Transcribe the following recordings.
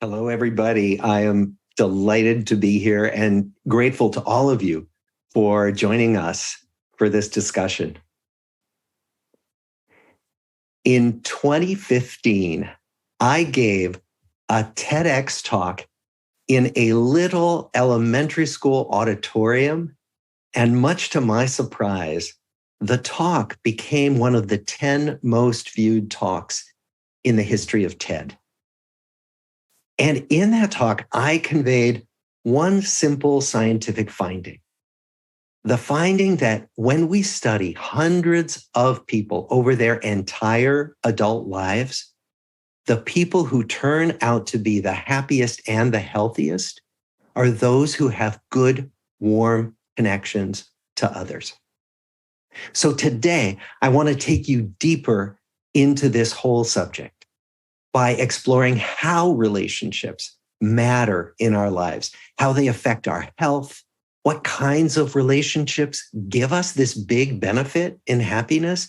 Hello, everybody. I am delighted to be here and grateful to all of you for joining us for this discussion. In 2015, I gave a TEDx talk in a little elementary school auditorium, and much to my surprise, the talk became one of the 10 most viewed talks in the history of TED. And in that talk, I conveyed one simple scientific finding. The finding that when we study hundreds of people over their entire adult lives, the people who turn out to be the happiest and the healthiest are those who have good, warm connections to others. So today, I want to take you deeper into this whole subject by exploring how relationships matter in our lives, how they affect our health, what kinds of relationships give us this big benefit in happiness,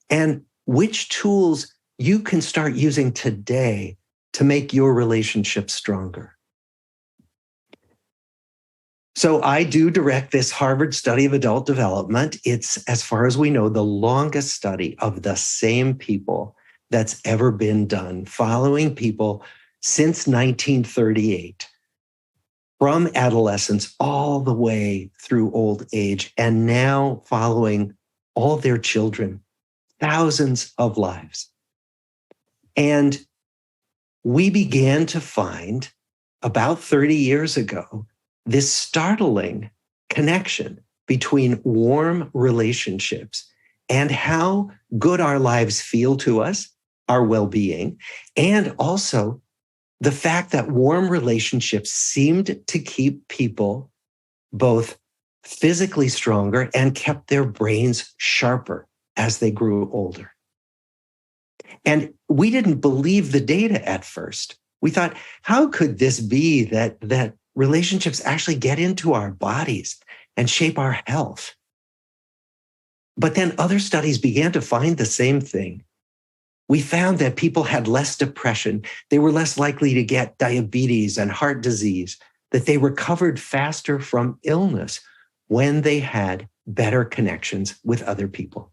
and which tools you can start using today to make your relationships stronger. So I do direct this Harvard study of adult development. It's, as far as we know, the longest study of the same people that's ever been done, following people since 1938, from adolescence all the way through old age, and now following all their children, thousands of lives. And we began to find about 30 years ago this startling connection between warm relationships and how good our lives feel to us, our well-being, and also the fact that warm relationships seemed to keep people both physically stronger and kept their brains sharper as they grew older. And we didn't believe the data at first. We thought, how could this be that relationships actually get into our bodies and shape our health? But then other studies began to find the same thing. We found that people had less depression. They were less likely to get diabetes and heart disease, that they recovered faster from illness when they had better connections with other people.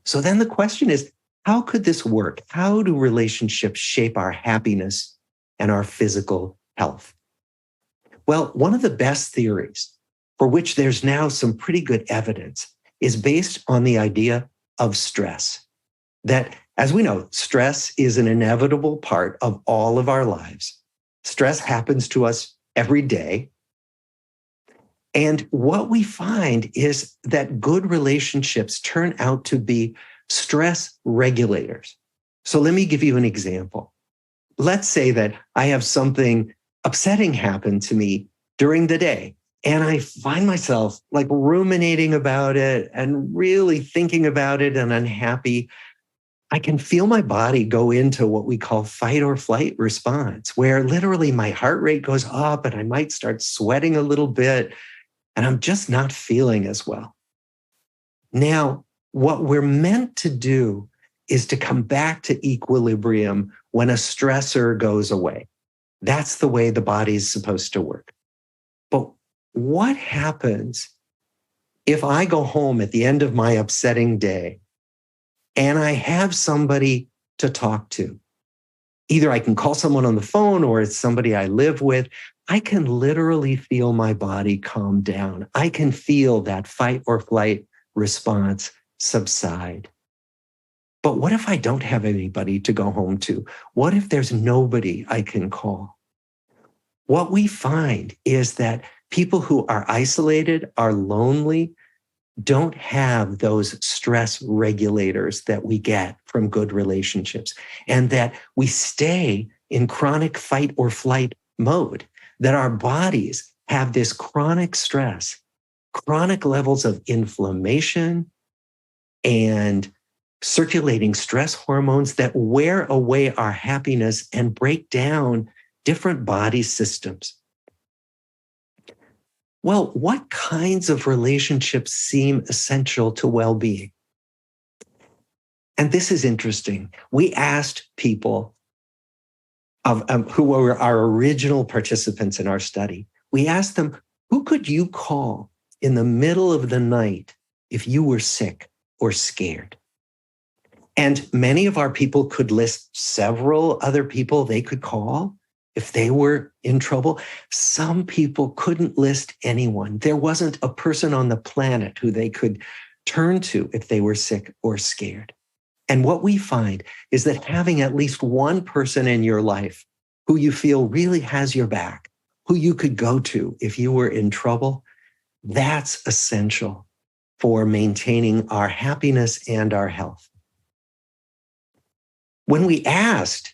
So then the question is, how could this work? How do relationships shape our happiness and our physical health? Well, one of the best theories, for which there's now some pretty good evidence, is based on the idea of stress. That, as we know, stress is an inevitable part of all of our lives. Stress happens to us every day. And what we find is that good relationships turn out to be stress regulators. So let me give you an example. Let's say that I have something upsetting happen to me during the day, and I find myself like ruminating about it and really thinking about it and unhappy. I can feel my body go into what we call fight or flight response, where literally my heart rate goes up and I might start sweating a little bit, and I'm just not feeling as well. Now, what we're meant to do is to come back to equilibrium when a stressor goes away. That's the way the body's supposed to work. But what happens if I go home at the end of my upsetting day and I have somebody to talk to? Either I can call someone on the phone or it's somebody I live with. I can literally feel my body calm down. I can feel that fight or flight response subside. But what if I don't have anybody to go home to? What if there's nobody I can call? What we find is that people who are isolated, are lonely, don't have those stress regulators that we get from good relationships, and that we stay in chronic fight or flight mode, that our bodies have this chronic stress, chronic levels of inflammation and circulating stress hormones that wear away our happiness and break down different body systems. Well, what kinds of relationships seem essential to well-being? And this is interesting. We asked people who were our original participants in our study. We asked them, who could you call in the middle of the night if you were sick or scared? And many of our people could list several other people they could call if they were in trouble. Some people couldn't list anyone. There wasn't a person on the planet who they could turn to if they were sick or scared. And what we find is that having at least one person in your life who you feel really has your back, who you could go to if you were in trouble, that's essential for maintaining our happiness and our health. When we asked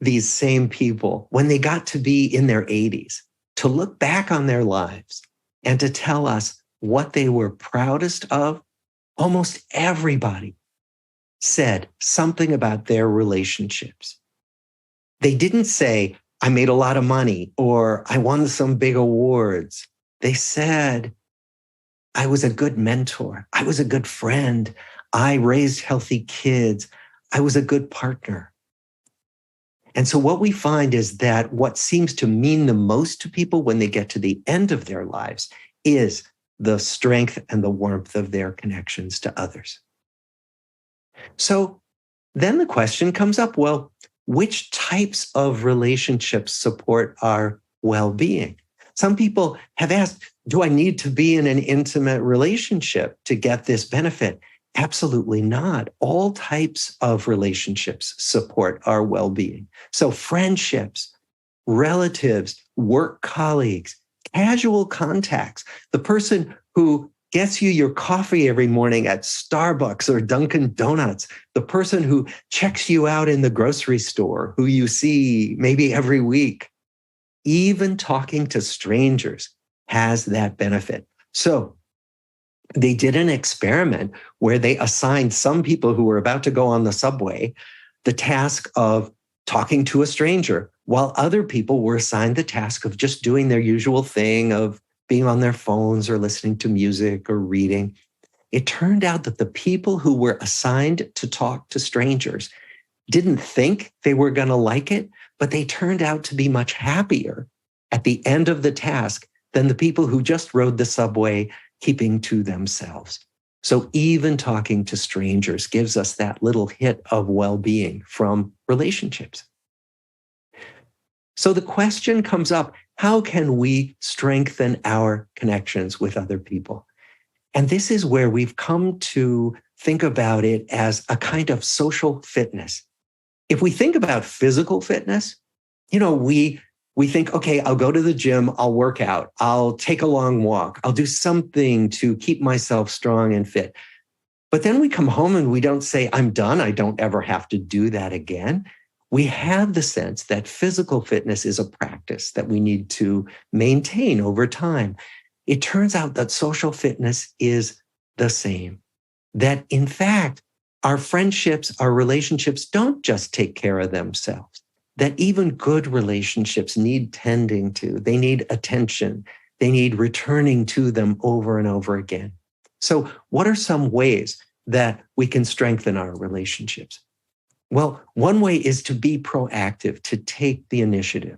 these same people, when they got to be in their 80s, to look back on their lives and to tell us what they were proudest of, almost everybody said something about their relationships. They didn't say, I made a lot of money or I won some big awards. They said, I was a good mentor. I was a good friend. I raised healthy kids. I was a good partner. And so what we find is that what seems to mean the most to people when they get to the end of their lives is the strength and the warmth of their connections to others. So then the question comes up, well, which types of relationships support our well-being? Some people have asked, do I need to be in an intimate relationship to get this benefit? Absolutely not. All types of relationships support our well-being. So friendships, relatives, work colleagues, casual contacts, the person who gets you your coffee every morning at Starbucks or Dunkin' Donuts, the person who checks you out in the grocery store, who you see maybe every week. Even talking to strangers has that benefit. So they did an experiment where they assigned some people who were about to go on the subway the task of talking to a stranger, while other people were assigned the task of just doing their usual thing of being on their phones or listening to music or reading. It turned out that the people who were assigned to talk to strangers didn't think they were going to like it, but they turned out to be much happier at the end of the task than the people who just rode the subway keeping to themselves. So even talking to strangers gives us that little hit of well-being from relationships. So the question comes up, how can we strengthen our connections with other people? And this is where we've come to think about it as a kind of social fitness. If we think about physical fitness, we think, okay, I'll go to the gym, I'll work out, I'll take a long walk, I'll do something to keep myself strong and fit. But then we come home and we don't say, I'm done, I don't ever have to do that again. We have the sense that physical fitness is a practice that we need to maintain over time. It turns out that social fitness is the same, that in fact, our friendships, our relationships don't just take care of themselves, that even good relationships need tending to, they need attention, they need returning to them over and over again. So what are some ways that we can strengthen our relationships? Well, one way is to be proactive, to take the initiative.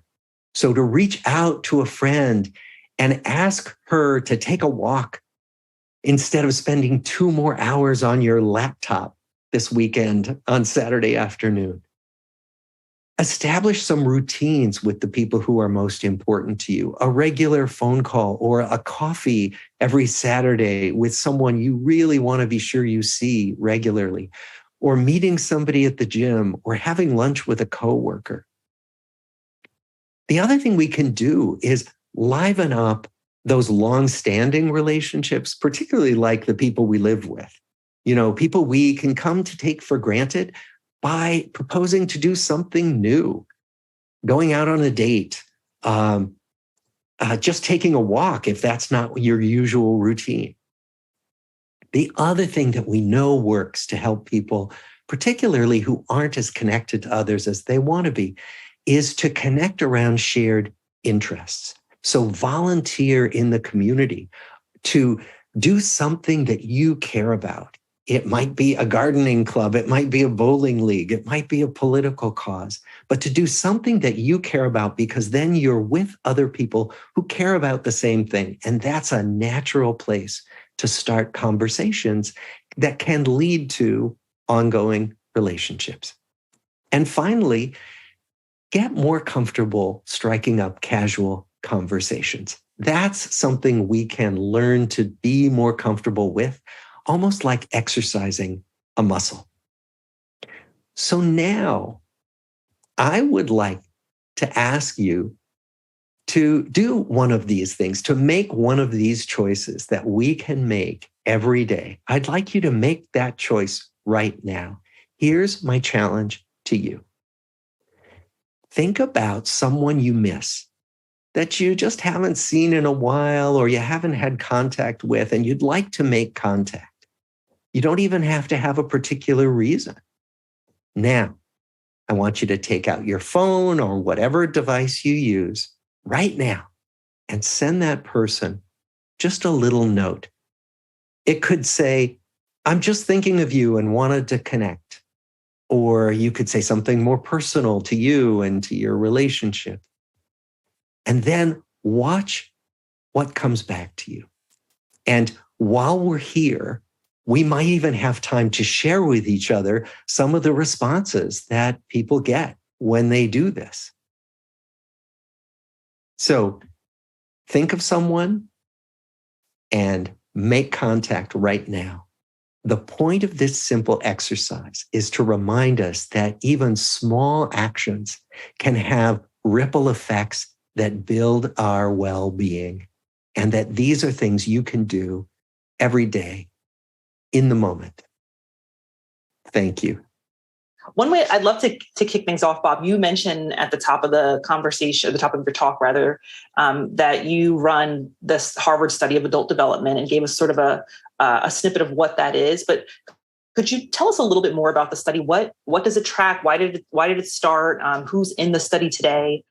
So to reach out to a friend and ask her to take a walk instead of spending 2 more hours on your laptop this weekend on Saturday afternoon. Establish some routines with the people who are most important to you, a regular phone call or a coffee every Saturday with someone you really want to be sure you see regularly, or meeting somebody at the gym or having lunch with a coworker. The other thing we can do is liven up those long-standing relationships, particularly like the people we live with. People we can come to take for granted by proposing to do something new, going out on a date, just taking a walk if that's not your usual routine. The other thing that we know works to help people, particularly who aren't as connected to others as they want to be, is to connect around shared interests. So volunteer in the community to do something that you care about. It might be a gardening club, it might be a bowling league, it might be a political cause, but to do something that you care about, because then you're with other people who care about the same thing. And that's a natural place to start conversations that can lead to ongoing relationships. And finally, get more comfortable striking up casual conversations. That's something we can learn to be more comfortable with, almost like exercising a muscle. So now I would like to ask you to do one of these things, to make one of these choices that we can make every day. I'd like you to make that choice right now. Here's my challenge to you. Think about someone you miss that you just haven't seen in a while, or you haven't had contact with, and you'd like to make contact. You don't even have to have a particular reason. Now, I want you to take out your phone or whatever device you use right now and send that person just a little note. It could say, I'm just thinking of you and wanted to connect. Or you could say something more personal to you and to your relationship. And then watch what comes back to you. And while we're here, we might even have time to share with each other some of the responses that people get when they do this. So think of someone and make contact right now. The point of this simple exercise is to remind us that even small actions can have ripple effects that build our well-being, and that these are things you can do every day in the moment. Thank you. One way I'd love to kick things off, Bob, you mentioned at the top of the conversation, or the top of your talk rather, that you run this Harvard study of adult development and gave us sort of a snippet of what that is. But could you tell us a little bit more about the study? What does it track? Why did it start? Who's in the study today?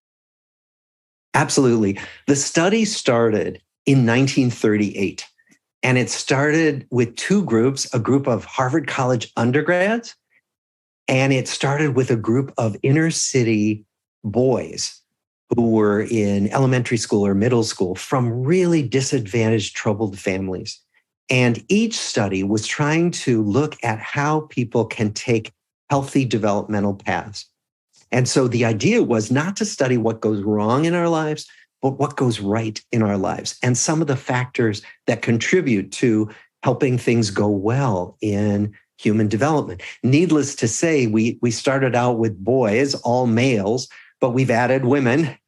Absolutely. The study started in 1938, and it started with two groups, a group of Harvard College undergrads, and it started with a group of inner city boys who were in elementary school or middle school from really disadvantaged, troubled families. And each study was trying to look at how people can take healthy developmental paths. And so the idea was not to study what goes wrong in our lives, but what goes right in our lives, and some of the factors that contribute to helping things go well in human development. Needless to say, we started out with boys, all males, but we've added women.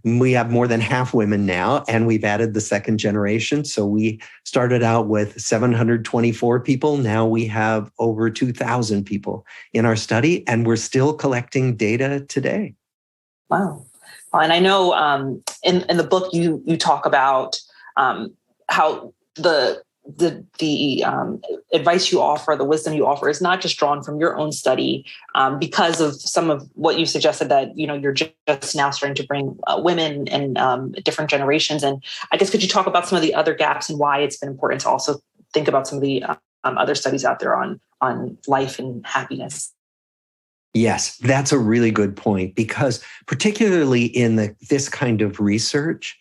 We have more than half women now, and we've added the second generation. So we started out with 724 people. Now we have over 2,000 people in our study, and we're still collecting data today. Wow. And I know in the book you talk about how the advice you offer, the wisdom you offer, is not just drawn from your own study, because of some of what you suggested, that you're just now starting to bring women and different generations. And I guess, could you talk about some of the other gaps and why it's been important to also think about some of the other studies out there on life and happiness? Yes, that's a really good point, because particularly in this kind of research,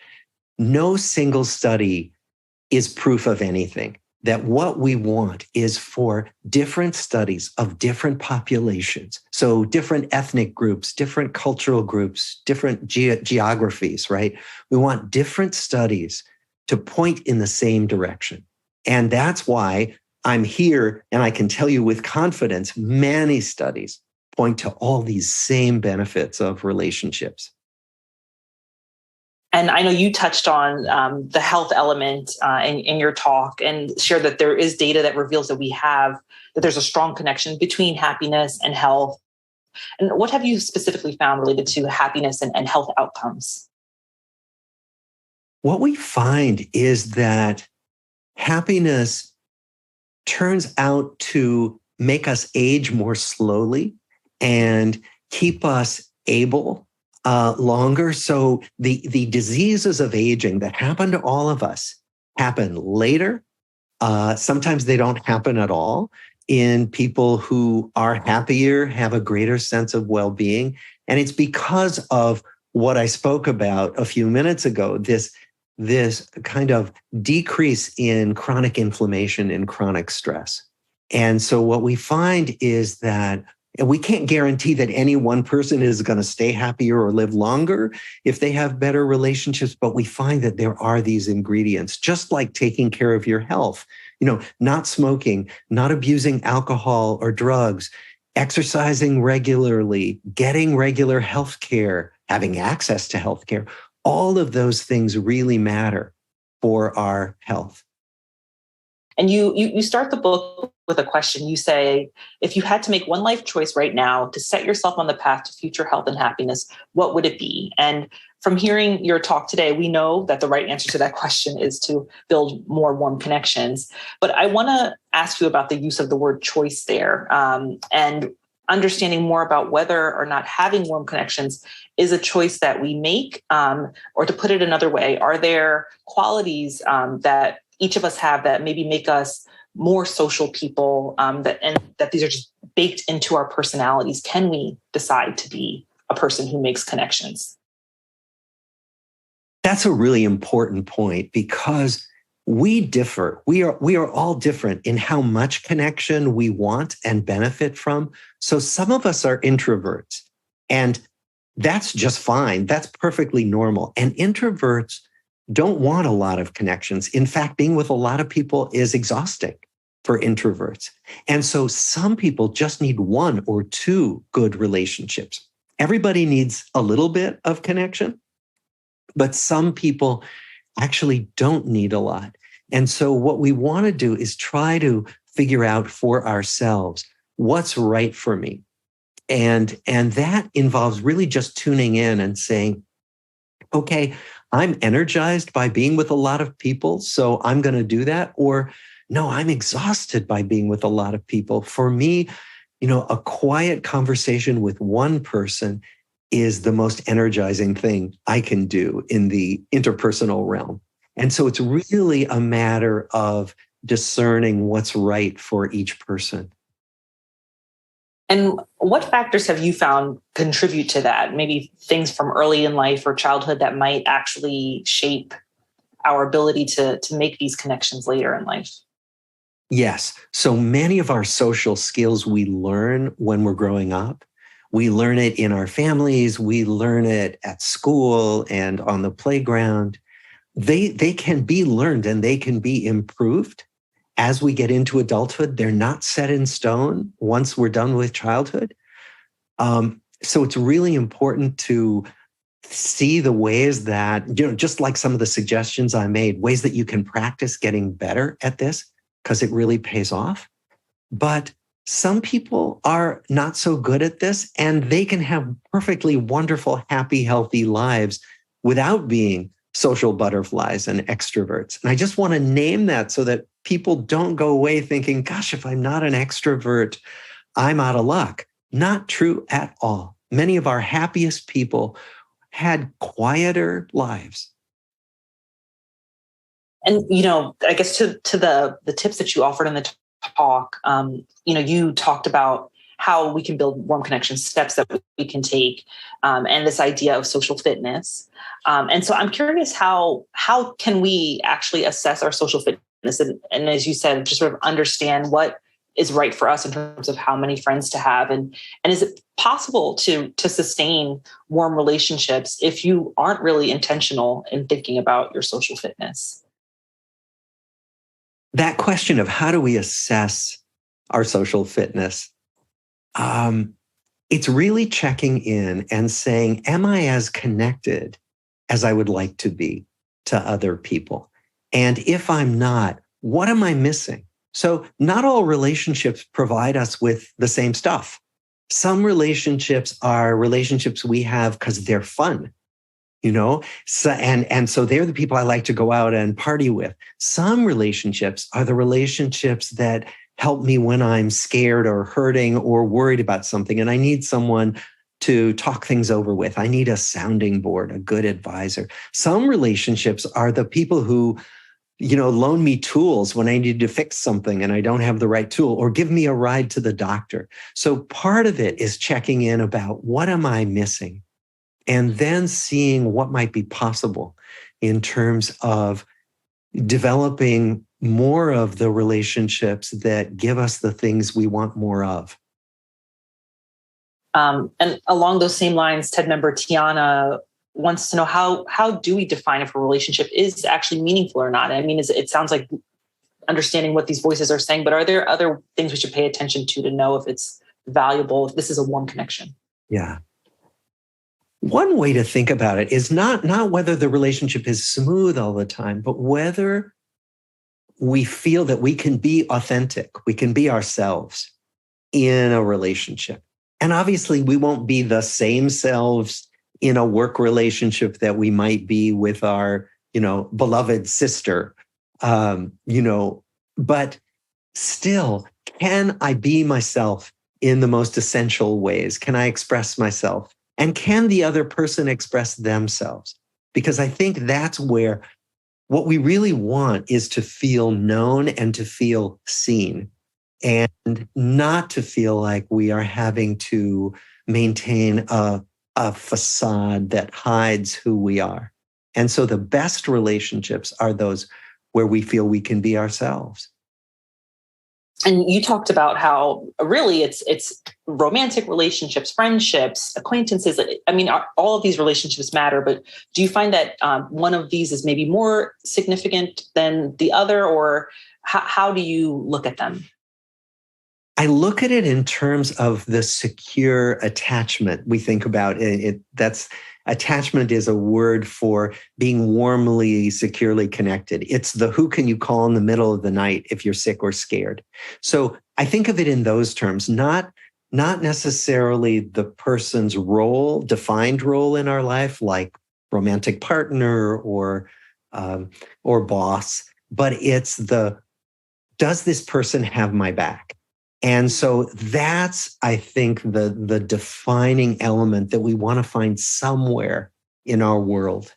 no single study is proof of anything. That what we want is for different studies of different populations. So different ethnic groups, different cultural groups, different geographies, right? We want different studies to point in the same direction. And that's why I'm here, and I can tell you with confidence, many studies point to all these same benefits of relationships. And I know you touched on the health element in your talk, and shared that there is data that reveals that there's a strong connection between happiness and health. And what have you specifically found related to happiness and health outcomes? What we find is that happiness turns out to make us age more slowly and keep us able longer. So the diseases of aging that happen to all of us happen later. Sometimes they don't happen at all. in people who are happier, have a greater sense of well-being. And it's because of what I spoke about a few minutes ago, this kind of decrease in chronic inflammation and chronic stress. And so what we find is that, and we can't guarantee that any one person is going to stay happier or live longer if they have better relationships, but we find that there are these ingredients, just like taking care of your health, not smoking, not abusing alcohol or drugs, exercising regularly, getting regular health care, having access to health care. All of those things really matter for our health. And you start the book with a question. You say, if you had to make one life choice right now to set yourself on the path to future health and happiness, what would it be? And from hearing your talk today, we know that the right answer to that question is to build more warm connections. But I want to ask you about the use of the word choice there, and understanding more about whether or not having warm connections is a choice that we make, or to put it another way, are there qualities that each of us have that maybe make us more social people, that these are just baked into our personalities? Can we decide to be a person who makes connections? That's a really important point, because we differ. We are all different in how much connection we want and benefit from. So some of us are introverts, and that's just fine. That's perfectly normal. And introverts don't want a lot of connections. In fact, being with a lot of people is exhausting for introverts. And so some people just need one or two good relationships. Everybody needs a little bit of connection, but some people actually don't need a lot. And so what we want to do is try to figure out for ourselves what's right for me. And that involves really just tuning in and saying, okay, I'm energized by being with a lot of people, so I'm going to do that. Or no, I'm exhausted by being with a lot of people. For me, a quiet conversation with one person is the most energizing thing I can do in the interpersonal realm. And so it's really a matter of discerning what's right for each person. And what factors have you found contribute to that? Maybe things from early in life or childhood that might actually shape our ability to make these connections later in life? Yes. So many of our social skills we learn when we're growing up. We learn it in our families. We learn it at school and on the playground. They can be learned and they can be improved as we get into adulthood. They're not set in stone once we're done with childhood. So it's really important to see the ways that, just like some of the suggestions I made, ways that you can practice getting better at this, because it really pays off. But some people are not so good at this, and they can have perfectly wonderful, happy, healthy lives without being social butterflies and extroverts. And I just want to name that so that people don't go away thinking, gosh, if I'm not an extrovert, I'm out of luck. Not true at all. Many of our happiest people had quieter lives. And, I guess to the tips that you offered in the talk, you talked about how we can build warm connections, steps that we can take, and this idea of social fitness. And so I'm curious, how can we actually assess our social fitness? And as you said, just sort of understand what is right for us in terms of how many friends to have. And is it possible to sustain warm relationships if you aren't really intentional in thinking about your social fitness? That question of how do we assess our social fitness, it's really checking in and saying, am I as connected as I would like to be to other people? And if I'm not, what am I missing? So not all relationships provide us with the same stuff. Some relationships are relationships we have because they're fun, So, and so they're the people I like to go out and party with. Some relationships are the relationships that help me when I'm scared or hurting or worried about something, and I need someone to talk things over with. I need a sounding board, a good advisor. Some relationships are the people who loan me tools when I need to fix something and I don't have the right tool, or give me a ride to the doctor. So part of it is checking in about what am I missing? And then seeing what might be possible in terms of developing more of the relationships that give us the things we want more of. And along those same lines, TED member Tiana wants to know how do we define if a relationship is actually meaningful or not? I mean, it sounds like understanding what these voices are saying, but are there other things we should pay attention to know if it's valuable, if this is a warm connection? Yeah. One way to think about it is not whether the relationship is smooth all the time, but whether we feel that we can be authentic, we can be ourselves in a relationship. And obviously, we won't be the same selves in a work relationship that we might be with our, beloved sister, but still, can I be myself in the most essential ways? Can I express myself? And can the other person express themselves? Because I think that's where what we really want is to feel known and to feel seen, and not to feel like we are having to maintain a facade that hides who we are. And so the best relationships are those where we feel we can be ourselves. And you talked about how really it's romantic relationships, friendships, acquaintances. I mean, all of these relationships matter, but do you find that one of these is maybe more significant than the other, or how do you look at them? I look at it in terms of the secure attachment. We think about it. Attachment is a word for being warmly, securely connected. It's the who can you call in the middle of the night if you're sick or scared. So I think of it in those terms, not necessarily the person's role, defined role in our life, like romantic partner or boss, but it's does this person have my back? And so that's, I think, the defining element that we want to find somewhere in our world.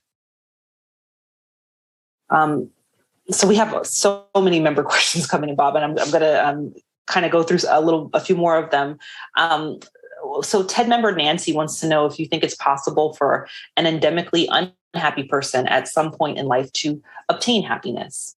So we have so many member questions coming in, Bob, and I'm going to kind of go through a few more of them. So TED member Nancy wants to know if you think it's possible for an endemically unhappy person at some point in life to obtain happiness.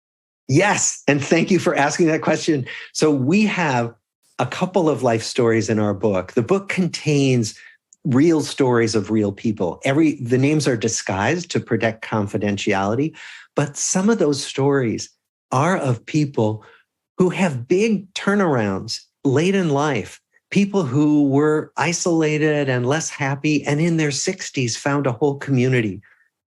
Yes, and thank you for asking that question. So we have a couple of life stories in our book. The book contains real stories of real people. The names are disguised to protect confidentiality, but some of those stories are of people who have big turnarounds late in life, people who were isolated and less happy, and in their 60s found a whole community.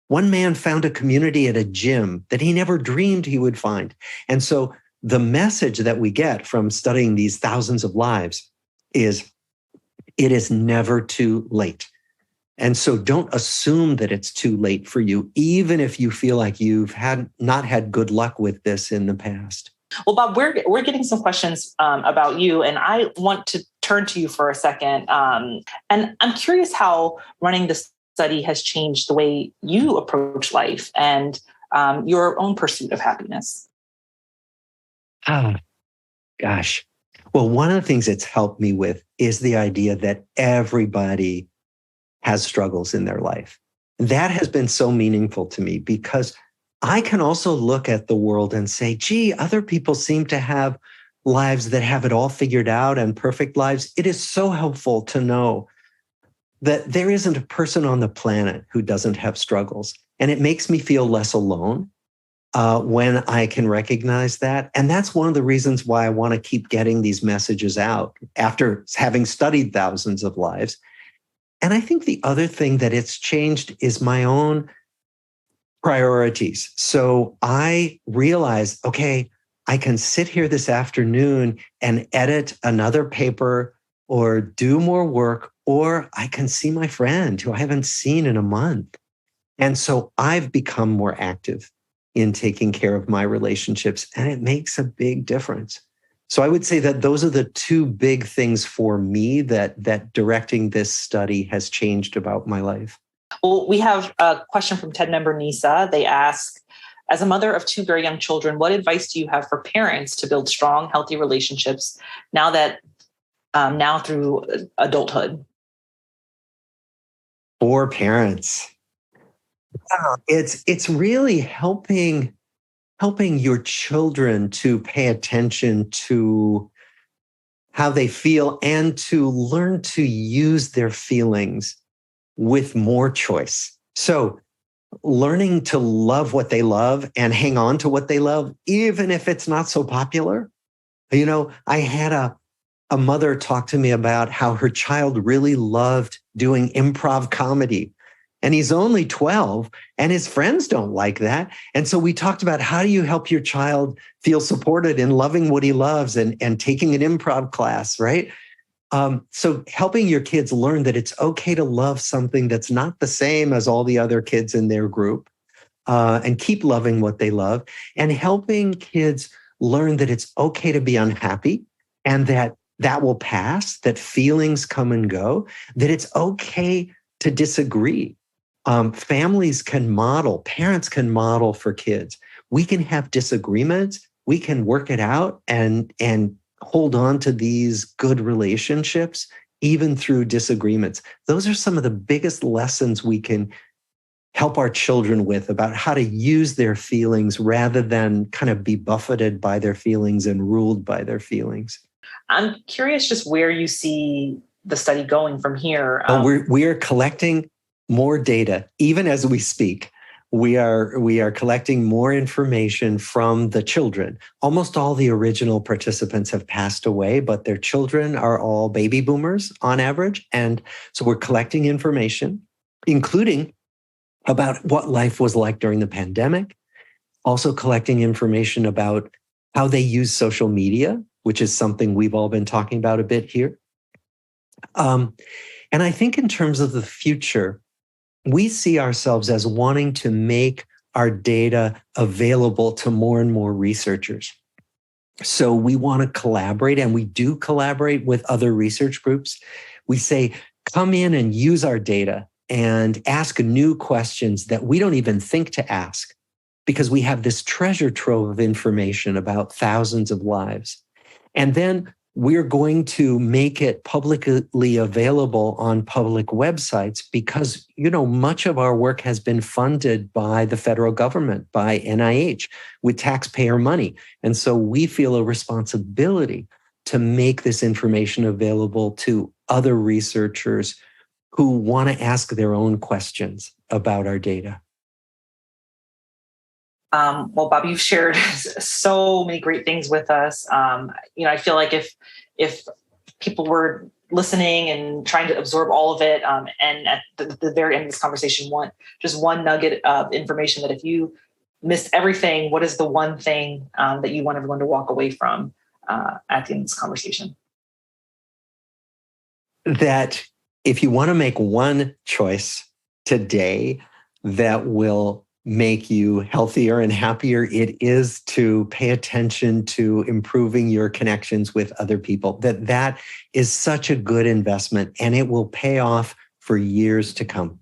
One man found a community at a gym that he never dreamed he would find. And so the message that we get from studying these thousands of lives is it is never too late. And so don't assume that it's too late for you, even if you feel like you've not had good luck with this in the past. Well, Bob, we're getting some questions about you, and I want to turn to you for a second. And I'm curious how running this study has changed the way you approach life and your own pursuit of happiness. Gosh. Well, one of the things it's helped me with is the idea that everybody has struggles in their life. That has been so meaningful to me because I can also look at the world and say, gee, other people seem to have lives that have it all figured out and perfect lives. It is so helpful to know that there isn't a person on the planet who doesn't have struggles. And it makes me feel less alone when I can recognize that. And that's one of the reasons why I want to keep getting these messages out after having studied thousands of lives. And I think the other thing that it's changed is my own priorities. So I realized, okay, I can sit here this afternoon and edit another paper or do more work, or I can see my friend who I haven't seen in a month. And so I've become more active in taking care of my relationships, and it makes a big difference. So I would say that those are the two big things for me that directing this study has changed about my life. Well, we have a question from TED member Nisa. They ask, as a mother of two very young children, what advice do you have for parents to build strong, healthy relationships now through adulthood? For parents, it's really helping your children to pay attention to how they feel and to learn to use their feelings with more choice. So learning to love what they love and hang on to what they love, even if it's not so popular. I had a mother talk to me about how her child really loved doing improv comedy. And he's only 12 and his friends don't like that. And so we talked about how do you help your child feel supported in loving what he loves and taking an improv class, right? So helping your kids learn that it's okay to love something that's not the same as all the other kids in their group, and keep loving what they love, and helping kids learn that it's okay to be unhappy and that will pass, that feelings come and go, that it's okay to disagree. Families can model, parents can model for kids. We can have disagreements, we can work it out and hold on to these good relationships, even through disagreements. Those are some of the biggest lessons we can help our children with about how to use their feelings rather than kind of be buffeted by their feelings and ruled by their feelings. I'm curious just where you see the study going from here. We are collecting more data, even as we speak. We are collecting more information from the children. Almost all the original participants have passed away, but their children are all baby boomers on average. And so we're collecting information, including about what life was like during the pandemic, also collecting information about how they use social media, which is something we've all been talking about a bit here. And I think in terms of the future, we see ourselves as wanting to make our data available to more and more researchers. So we want to collaborate, and we do collaborate with other research groups. We say, come in and use our data and ask new questions that we don't even think to ask, because we have this treasure trove of information about thousands of lives. And then we're going to make it publicly available on public websites because, much of our work has been funded by the federal government, by NIH, with taxpayer money. And so we feel a responsibility to make this information available to other researchers who want to ask their own questions about our data. Well, Bob, you've shared so many great things with us. I feel like if people were listening and trying to absorb all of it, and at the very end of this conversation, want just one nugget of information that if you missed everything, what is the one thing that you want everyone to walk away from at the end of this conversation? That if you want to make one choice today that will make you healthier and happier, it is to pay attention to improving your connections with other people. That is such a good investment, and it will pay off for years to come.